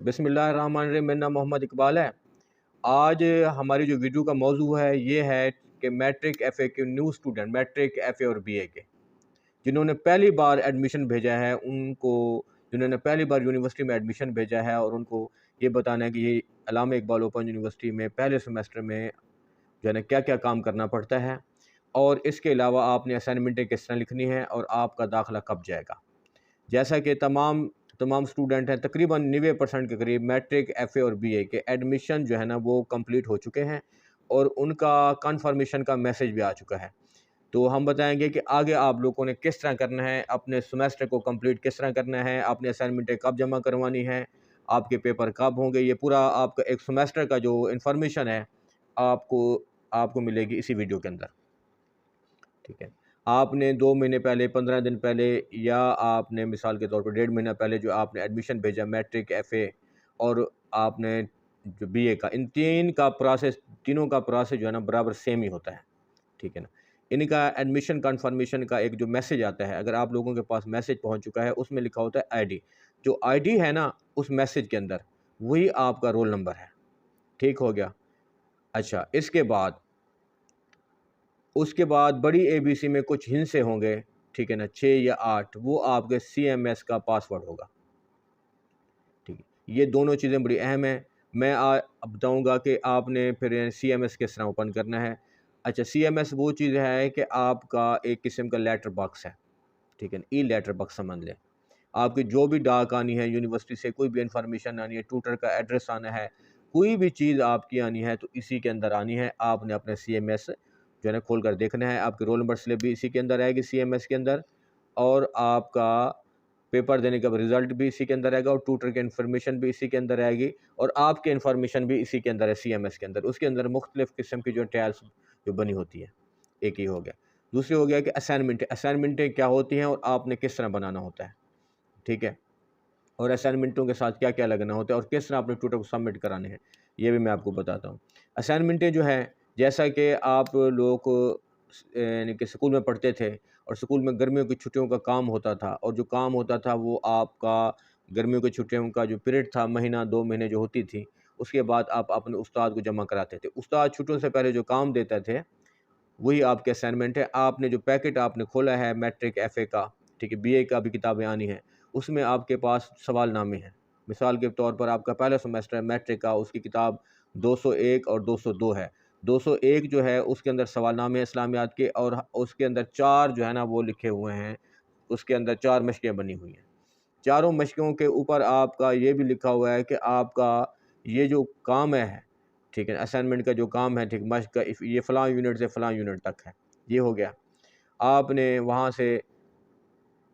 बिस्मिल्लाहिर्रहमानिर्रहीम। मेरा नाम मोहम्मद इकबाल है। आज हमारी जो वीडियो का मौजू है ये है कि मैट्रिक एफ़ए के न्यू स्टूडेंट, मैट्रिक एफ़ए और बीए के जिन्होंने पहली बार एडमिशन भेजा है, उनको जिन्होंने पहली बार यूनिवर्सिटी में एडमिशन भेजा है और उनको ये बताना है कि ये अल्लामा इकबाल ओपन यूनिवर्सिटी में पहले सेमेस्टर में जो है ना क्या-क्या काम करना पड़ता है और इसके अलावा आपने असाइनमेंटें किस तरह लिखनी है और आपका दाखिला कब जाएगा। जैसा कि तमाम तमाम स्टूडेंट हैं, तकरीबन 90% के करीब मैट्रिक, एफ़ए और बीए के एडमिशन जो है ना वो कंप्लीट हो चुके हैं और उनका कन्फर्मेशन का मैसेज भी आ चुका है। तो हम बताएँगे कि आगे आप लोगों ने किस तरह करना है, अपने सेमेस्टर को कंप्लीट किस तरह करना है, अपनी असाइनमेंटें कब जमा करवानी है, आपके पेपर कब होंगे, ये पूरा आपका एक सेमेस्टर का जो इन्फॉर्मेशन है, आपको आपको मिलेगी इसी वीडियो के अंदर। ठीक है। आपने 2 महीने पहले, 15 दिन पहले या आपने मिसाल के तौर पर 1.5 महीना पहले जो आपने एडमिशन भेजा मैट्रिक, एफ़ए और आपने जो बीए का, इन 3 का प्रोसेस, तीनों का प्रोसेस जो है ना बराबर सेम ही होता है। ठीक है ना? इनका एडमिशन कन्फर्मेशन का एक जो मैसेज आता है, अगर आप लोगों के पास मैसेज पहुँच चुका है, उसमें लिखा होता है आईडी। जो आईडी है ना उस मैसेज के अंदर, वही आपका रोल नंबर है। ठीक हो गया? अच्छा, उसके बाद बड़ी एबीसी में कुछ हिंसे होंगे, ठीक है ना, 6 या 8, वो आपके सीएमएस का पासवर्ड होगा। ठीक है, ये दोनों चीज़ें बड़ी अहम हैं। मैं अब बताऊंगा कि आपने फिर सीएमएस किस तरह ओपन करना है। अच्छा, सीएमएस वो चीज़ है कि आपका एक किस्म का लेटर बॉक्स है, ठीक है ना, ई लेटर बॉक्स समझ लें। आपकी जो भी डाक आनी है यूनिवर्सिटी से, कोई भी इंफॉर्मेशन आनी है, ट्यूटर का एड्रेस आना है, कोई भी चीज़ आपकी आनी है तो इसी के अंदर आनी है। आपने अपने सीएमएस जो है ना खोल कर देखना है। आपकी रोल नंबर स्लिप भी इसी के अंदर आएगी सीएमएस के अंदर और आपका पेपर देने का रिजल्ट भी इसी के अंदर आएगा और ट्यूटर की इन्फॉर्मेशन भी इसी के अंदर आएगी और आपकी इन्फॉर्मेशन भी इसी के अंदर है सीएमएस के अंदर। उसके अंदर मुख्तलिफ़ किस्म की जो टैल्स जो बनी होती है, एक ही हो गया। दूसरी हो गया कि असाइनमेंटें क्या होती हैं और आपने किस तरह बनाना होता है, ठीक है? और असाइनमेंटों के साथ क्या-क्या लगना होता है और किस तरह अपने ट्यूटर को सबमिट कराने हैं, ये भी मैं आपको बताता हूँ। असाइनमेंटें जो हैं, जैसा कि आप लोग यानी कि स्कूल में पढ़ते थे और स्कूल में गर्मियों की छुट्टियों का काम होता था और जो काम होता था वो आपका गर्मियों की छुट्टियों का जो पीरियड था, महीना 2 महीने जो होती थी, उसके बाद आप अपने उस्ताद को जमा कराते थे। उस्ताद छुट्टियों से पहले जो काम देते थे वही आपके असाइनमेंट है। आपने जो पैकेट आपने खोला है मैट्रिक, एफ़ए का, ठीक है, बीए का भी किताबें आनी हैं, उसमें आपके पास सवालनामे हैं। मिसाल के तौर पर आपका पहला सेमेस्टर है मैट्रिक का, उसकी किताब 201 और 202 है। 201 जो है उसके अंदर सवालनामे हैं इस्लामियात के और उसके अंदर 4 जो है ना वो लिखे हुए हैं, उसके अंदर 4 मशक़ें बनी हुई हैं। चारों मशकों के ऊपर आपका ये भी लिखा हुआ है कि आपका ये जो काम है, ठीक है, असाइनमेंट का जो काम है, ठीक, मश्क का ये फ़लाँ यूनिट से फ़लाँ यूनिट तक है। ये हो गया। आपने वहाँ से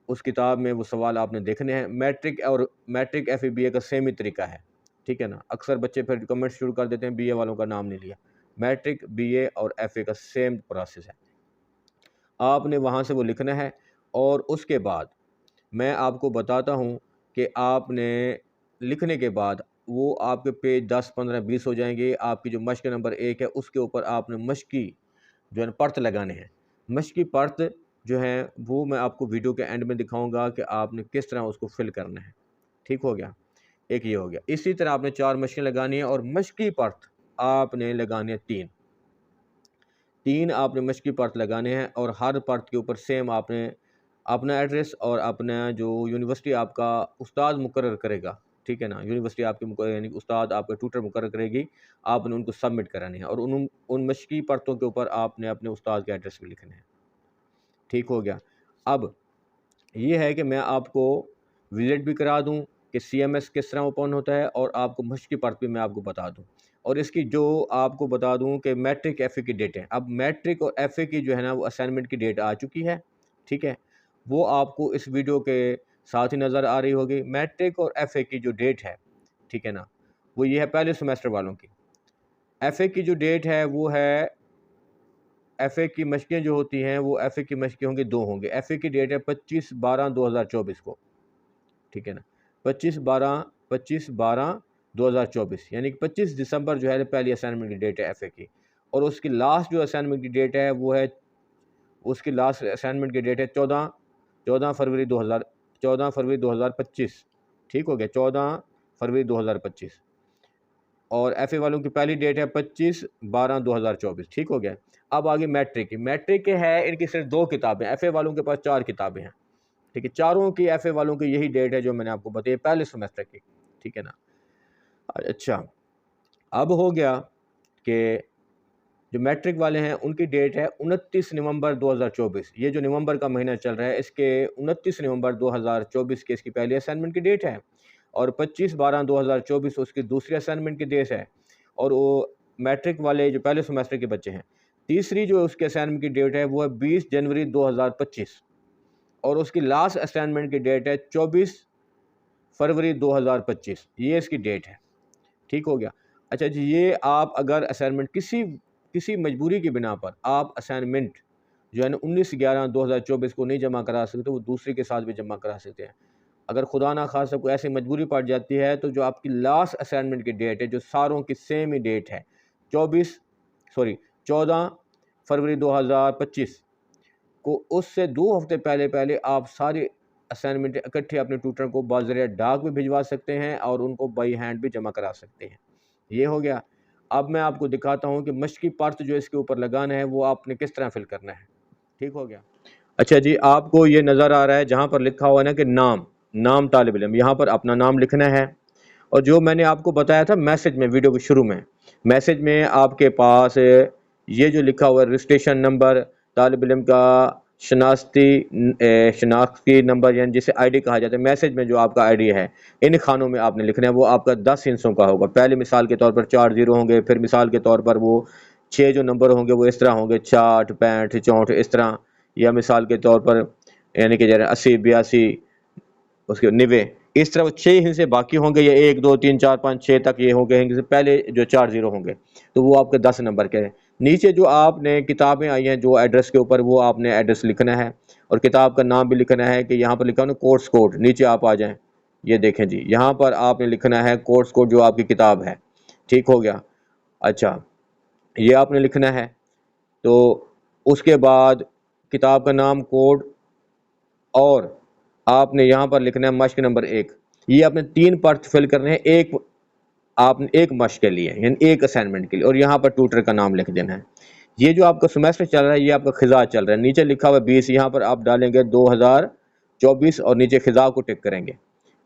उस किताब में वो सवाल आपने देखने हैं। मैट्रिक एफ़ए बीए का सेम ही तरीका है, ठीक है ना? अक्सर बच्चे फिर कमेंट शुरू कर देते हैं बीए वालों का नाम नहीं लिया। मैट्रिक, बीए और एफ़ए का सेम प्रोसेस है। आपने वहाँ से वो लिखना है और उसके बाद मैं आपको बताता हूँ कि आपने लिखने के बाद वो आपके पेज 10, 15, 20 हो जाएँगे। आपकी जो मश्क नंबर 1 है उसके ऊपर आपने मश्की जो है ना पर्त लगाने हैं। मश्की पर्त जो है वो मैं आपको वीडियो के एंड में दिखाऊँगा कि आपने किस तरह उसको फ़िल करना है। ठीक हो गया? एक ये हो गया। इसी तरह आपने 4 मश्कें लगानी है और मश्की पर्त आपने लगाने हैं 3। 3 आपने मश्की पर्त लगाने हैं और हर पर्त के ऊपर सेम आपने अपना एड्रेस और अपना जो यूनिवर्सिटी आपका उस्ताद मुकर्रर करेगा, ठीक है ना? यूनिवर्सिटी आपकी यानी उस्ताद आपका ट्यूटर मुकर्रर करेगी, आपने उनको सबमिट कराने हैं और उन मश्की पर्तों के ऊपर आपने अपने उस्ताद के एड्रेस भी लिखने हैं। ठीक हो गया? अब ये है कि मैं आपको विज़िट भी करा दूँ कि सीएमएस किस तरह ओपन होता है और आपको मश्क की पर्च भी मैं आपको बता दूँ। और इसकी जो आपको बता दूँ कि मैट्रिक, एफ़ए की डेटें, अब मैट्रिक और एफ़ए की जो है ना वो असाइनमेंट की डेट आ चुकी है, ठीक है? वो आपको इस वीडियो के साथ ही नज़र आ रही होगी। मैट्रिक और एफ़ए की जो डेट है, ठीक है ना? वो ये है पहले सेमेस्टर वालों की। एफ़ए की जो डेट है वो है, एफ़ए की मशक़ें जो होती हैं वो एफ़ए की मशक़ें होंगी 2 होंगे। एफ़ए की डेट है 25/12/2024 को, ठीक है ना? 25/12/2024 यानी कि 25 दिसंबर जो है पहली असाइनमेंट की डेट है एफ़ए की और उसकी लास्ट जो असाइनमेंट की डेट है वो है, उसकी लास्ट असाइनमेंट की डेट है 14 फरवरी 2025। ठीक हो गया? 14 फरवरी 2025, और FA वालों की पहली डेट है 25/12/2024। ठीक हो गया। अब आगे मैट्रिक की। मैट्रिक के है इनकी सिर्फ 2 किताबें, FA वालों के पास 4 किताबें हैं। ठीक है, चारों की FA वालों की यही डेट है जो मैंने आपको बताई पहले सेमेस्टर की। ठीक है ना। अच्छा, अब हो गया कि जो मैट्रिक वाले हैं उनकी डेट है 29 नवंबर 2024। ये जो नवंबर का महीना चल रहा है इसके 29 नवंबर 2024 के इसकी पहली असाइनमेंट की डेट है, और 25/12/2024 उसकी दूसरी असाइनमेंट की डेट है। और वो मैट्रिक वाले जो पहले सेमेस्टर के बच्चे हैं, तीसरी जो उसके असाइनमेंट की डेट है वो है 20 जनवरी 2025, और उसकी लास्ट असाइनमेंट की डेट है 24 फरवरी 2025। ये इसकी डेट है। ठीक हो गया। अच्छा जी, ये आप अगर असाइनमेंट किसी मजबूरी की बिना पर आप असाइनमेंट जो है ना 19/11/2024 को नहीं जमा करा सकते, वो दूसरे के साथ भी जमा करा सकते हैं। अगर खुदा ना खासा कोई ऐसी मजबूरी पड़ जाती है तो जो आपकी लास्ट असाइनमेंट की डेट है, जो सारों की सेम ही डेट है, 14 फरवरी 2025 को, उससे 2 हफ्ते पहले पहले आप सारी असाइनमेंट इकट्ठे अपने ट्यूटर को बाज़रिया डाक भी भिजवा सकते हैं और उनको बाई हैंड भी जमा करा सकते हैं। ये हो गया। अब मैं आपको दिखाता हूँ कि मश्की पर्च जो इसके ऊपर लगाना है वो आपने किस तरह फिल करना है। ठीक हो गया। अच्छा जी, आपको ये नज़र आ रहा है जहाँ पर लिखा हुआ है ना कि नाम तालिब इल्म, यहाँ पर अपना नाम लिखना है। और जो मैंने आपको बताया था मैसेज में, वीडियो के शुरू में, मैसेज में आपके पास ये जो लिखा हुआ है रजिस्ट्रेशन नंबर, तालिब इल्म का शनाख्ती नंबर, यानी जिसे आईडी कहा जाता है, मैसेज में जो आपका आईडी है इन खानों में आपने लिखना है। वो आपका 10 हिस्सों का होगा। पहले मिसाल के तौर पर 4 0 होंगे, फिर मिसाल के तौर पर वो 6 जो नंबर होंगे वो इस तरह होंगे, 60 65 64 इस तरह, या मिसाल के तौर पर यानी कि 80 82 उसके 90 इस तरह 6 हिस्से बाकी होंगे, या 1 2 3 4 5 6 तक ये होंगे। पहले जो 4 0 होंगे तो वो आपके 10 नंबर के हैं। नीचे जो आपने किताबें आई हैं जो एड्रेस के ऊपर, वो आपने एड्रेस लिखना है और किताब का नाम भी लिखना है। कि यहाँ पर लिखा हो ना कोर्स कोड, नीचे आप आ जाएं, ये देखें जी, यहाँ पर आपने लिखना है कोर्स कोड जो आपकी किताब है। ठीक हो गया। अच्छा, ये आपने लिखना है। तो उसके बाद किताब का नाम, कोड, और आपने यहाँ पर लिखना है मश्क नंबर 1। ये आपने 3 पर्च फिल करने हैं, आपने एक मश्क के लिए, यानी एक असाइनमेंट के लिए, और यहाँ पर ट्यूटर का नाम लिख देना है। ये जो आपका सेमेस्टर चल रहा है ये आपका खिजा चल रहा है। नीचे लिखा हुआ 20, यहाँ पर आप डालेंगे 2024 और नीचे खिजा को टिक करेंगे।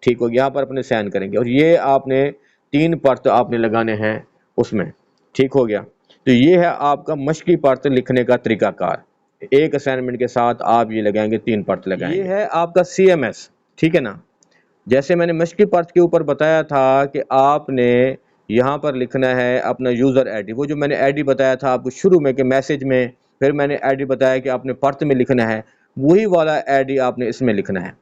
ठीक हो, यहाँ पर अपने साइन करेंगे, और ये आपने 3 पर्च आपने लगाने हैं उसमें। ठीक हो गया। तो ये है आपका मश्की पर्च लिखने का तरीकाकार। एक असाइनमेंट के साथ आप ये लगाएंगे, 3 पर्च लगाएंगे। ये है आपका CMS। ठीक है ना। जैसे मैंने मश्की पर्च के ऊपर बताया था कि आपने यहाँ पर लिखना है अपना यूज़र आईडी। वो जो मैंने आईडी बताया था आपको शुरू में कि मैसेज में, फिर मैंने आईडी बताया कि आपने पर्च में लिखना है, वही वाला आईडी आपने इसमें लिखना है।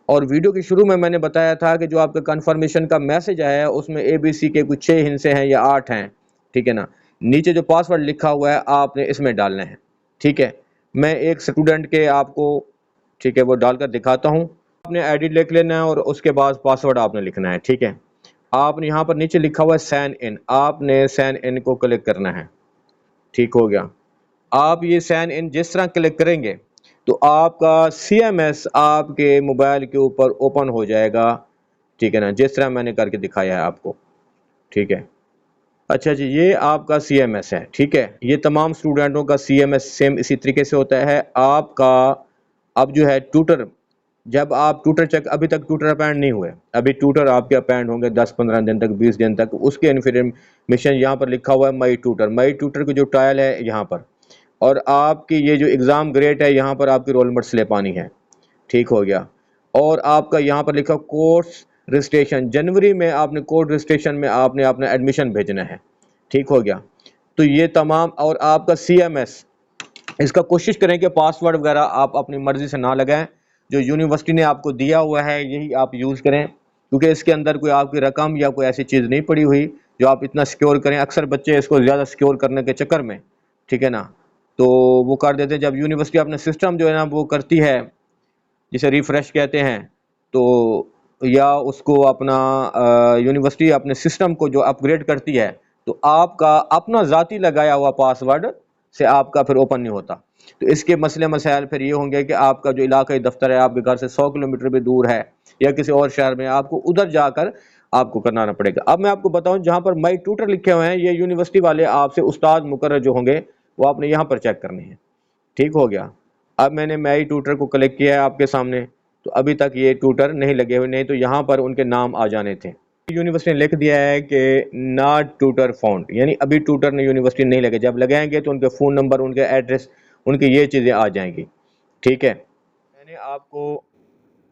और वीडियो के शुरू में मैंने बताया था कि जो आपका कन्फर्मेशन का मैसेज आया है उसमें ABC के कुछ 6 हिस्से हैं या 8 हैं। ठीक है ना। नीचे जो पासवर्ड लिखा हुआ है आपने इसमें डालना है। ठीक है, मैं एक स्टूडेंट के आपको, ठीक है, वो डालकर दिखाता हूँ। आपने आईडी लिख लेना है और उसके बाद पासवर्ड आपने लिखना है। ठीक है, आपने यहाँ पर नीचे लिखा हुआ है साइन इन, आपने साइन इन को क्लिक करना है। ठीक हो गया। आप ये साइन इन जिस तरह क्लिक करेंगे तो आपका CMS आपके मोबाइल के ऊपर ओपन हो जाएगा। ठीक है ना, जिस तरह मैंने करके दिखाया है आपको। ठीक है। अच्छा जी, ये आपका CMS है। ठीक है, ये तमाम स्टूडेंटों का CMS सेम इसी तरीके से होता है। आपका अब जो है ट्यूटर, जब आप ट्यूटर चेक, अभी तक ट्यूटर अपॉइंट नहीं हुए, अभी ट्यूटर आपके अपॉइंट होंगे 10-15 दिन तक, 20 दिन तक। उसके इन्फॉर्मेशन यहाँ पर लिखा हुआ है माई ट्यूटर की जो ट्रायल है यहाँ पर, और आपकी ये जो एग्ज़ाम ग्रेड है यहाँ पर आपकी रोल नंबर स्लिप आनी है। ठीक हो गया। और आपका यहाँ पर लिखा कोर्स रजिस्ट्रेशन, जनवरी में आपने कोर्स रजिस्ट्रेशन में आपने अपना एडमिशन भेजना है। ठीक हो गया। तो ये तमाम, और आपका CMS, इसका कोशिश करें कि पासवर्ड वगैरह आप अपनी मर्ज़ी से ना लगाएं, जो यूनिवर्सिटी ने आपको दिया हुआ है यही आप यूज़ करें, क्योंकि इसके अंदर कोई आपकी रकम या कोई ऐसी चीज़ नहीं पड़ी हुई जो आप इतना सिक्योर करें। अक्सर बच्चे इसको ज़्यादा सिक्योर करने के चक्कर में, ठीक है ना, तो वो कर देते हैं। जब यूनिवर्सिटी अपना सिस्टम जो है ना वो करती है, जिसे रिफ्रेश कहते हैं, तो या उसको अपना यूनिवर्सिटी अपने सिस्टम को जो अपग्रेड करती है, तो आपका अपना ज़ाती लगाया हुआ पासवर्ड से आपका फिर ओपन नहीं होता। तो इसके मसले मसाइल फिर ये होंगे कि आपका जो इलाकाई दफ्तर है आपके घर से 100 किलोमीटर भी दूर है या किसी और शहर में, आपको उधर जाकर आपको करना पड़ेगा। अब मैं आपको बताऊं, जहां पर माई ट्यूटर लिखे हुए हैं, ये यूनिवर्सिटी वाले आपसे उस्ताद मुकर्रर जो होंगे वो आपने यहाँ पर चेक करने हैं। ठीक हो गया। अब मैंने माई ट्यूटर को कलेक्ट किया है आपके सामने, तो अभी तक ये ट्यूटर नहीं लगे हुए, नहीं तो यहाँ पर उनके नाम आ जाने थे। यूनिवर्सिटी ने लिख दिया है कि नॉट ट्यूटर फाउंड, यानी अभी ट्यूटर ने यूनिवर्सिटी नहीं लगे। जब लगाएंगे तो उनके फ़ोन नंबर, उनके एड्रेस, उनकी ये चीज़ें आ जाएंगी। ठीक है, मैंने आपको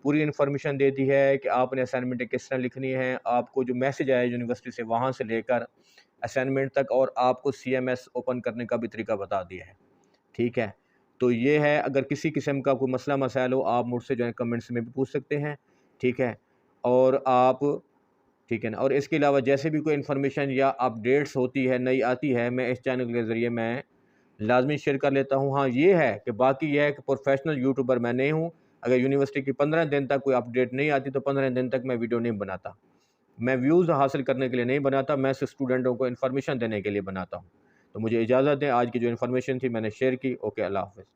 पूरी इन्फॉर्मेशन दे दी है कि आपने असाइनमेंट किस तरह लिखनी है। आपको जो मैसेज आया यूनिवर्सिटी से वहाँ से लेकर असाइनमेंट तक, और आपको CMS ओपन करने का भी तरीका बता दिया है। ठीक है, तो ये है। अगर किसी किस्म का कोई मसला मसाइल हो, आप मुझसे जो है कमेंट्स में भी पूछ सकते हैं। ठीक है, और आप, ठीक है ना, और इसके अलावा जैसे भी कोई इन्फॉर्मेशन या अपडेट्स होती है, नई आती है, मैं इस चैनल के ज़रिए मैं लाजमी शेयर कर लेता हूँ। हाँ, ये है कि बाकी ये है कि प्रोफेशनल यूट्यूबर मैं नहीं हूँ। अगर यूनिवर्सिटी की 15 दिन तक कोई अपडेट नहीं आती तो 15 दिन तक मैं वीडियो नहीं बनाता। मैं व्यूज़ हासिल करने के लिए नहीं बनाता, मैं सिर्फ स्टूडेंटों को इन्फॉर्मेशन देने के लिए बनाता हूँ। तो मुझे इजाज़त दें, आज की जो इन्फॉर्मेशन थी मैंने शेयर की। ओके, अल्लाह हाफ़िज़।